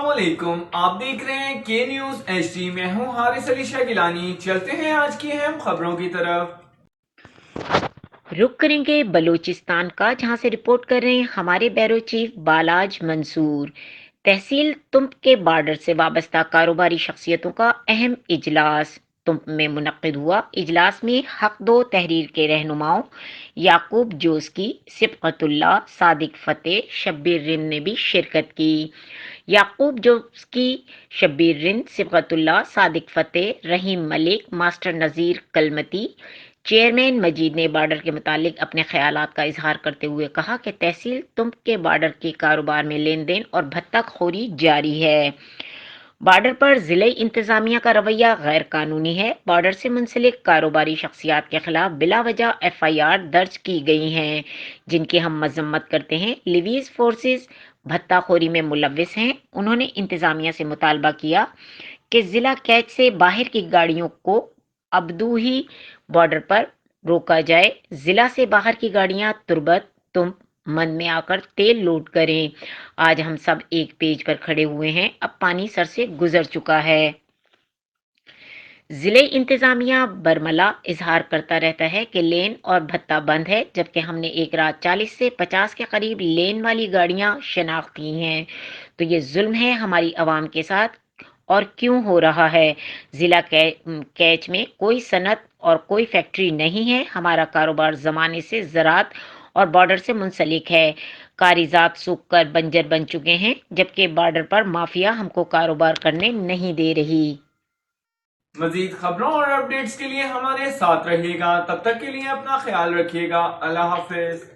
السلام علیکم، آپ دیکھ رہے ہیں کے نیوز ایچ ڈی۔ میں ہوں حارث علی شاہ گیلانی۔ چلتے ہیں آج کی اہم خبروں کی طرف۔ رخ کریں گے بلوچستان کا، جہاں سے رپورٹ کر رہے ہیں ہمارے بیورو چیف بالاج منصور۔ تحصیل تمب کے بارڈر سے وابستہ کاروباری شخصیتوں کا اہم اجلاس تمب میں منعقد ہوا۔ اجلاس میں حق دو تحریر کے رہنماؤں یعقوب جوزکی، صبغت اللہ، صادق فتح، شبیر رند نے بھی شرکت کی۔ یعقوب جوزکی، شبیر رند، صبغت اللہ، صادق فتح، رحیم ملک، ماسٹر نذیر کلمتی، چیئرمین مجید نے بارڈر کے متعلق اپنے خیالات کا اظہار کرتے ہوئے کہا کہ تحصیل تمب کے بارڈر کے کاروبار میں لین دین اور بھتہ خوری جاری ہے۔ بارڈر پر ضلعی انتظامیہ کا رویہ غیر قانونی ہے۔ بارڈر سے منسلک کاروباری شخصیات کے خلاف بلا وجہ ایف آئی آر درج کی گئی ہیں، جن کی ہم مذمت کرتے ہیں۔ لیویز فورسز بھتہ خوری میں ملوث ہیں۔ انہوں نے انتظامیہ سے مطالبہ کیا کہ ضلع کیچ سے باہر کی گاڑیوں کو ابدوہی بارڈر پر روکا جائے۔ ضلع سے باہر کی گاڑیاں تربت، تمب، مند میں آ کر تیل لوڈ کریں۔ آج ہم سب ایک پیج پر کھڑے ہوئے ہیں، اب پانی سر سے گزر چکا ہے۔ ضلعی انتظامیہ برملا اظہار کرتا رہتا ہے کہ لین اور بھتہ بند ہے، جبکہ ہم نے ایک رات 40 سے 50 کے قریب لین والی گاڑیاں شناخت کی ہیں۔ تو یہ ظلم ہے ہماری عوام کے ساتھ، اور کیوں ہو رہا ہے؟ ضلع کیچ میں کوئی صنعت اور کوئی فیکٹری نہیں ہے۔ ہمارا کاروبار زمانے سے زراعت اور بارڈر سے منسلک ہے۔ کاریزات سوکھ کر بنجر بن چکے ہیں، جبکہ بارڈر پر مافیا ہم کو کاروبار کرنے نہیں دے رہی۔ مزید خبروں اور اپڈیٹس کے لیے ہمارے ساتھ رہیے گا۔ تب تک کے لیے اپنا خیال رکھیے گا۔ اللہ حافظ۔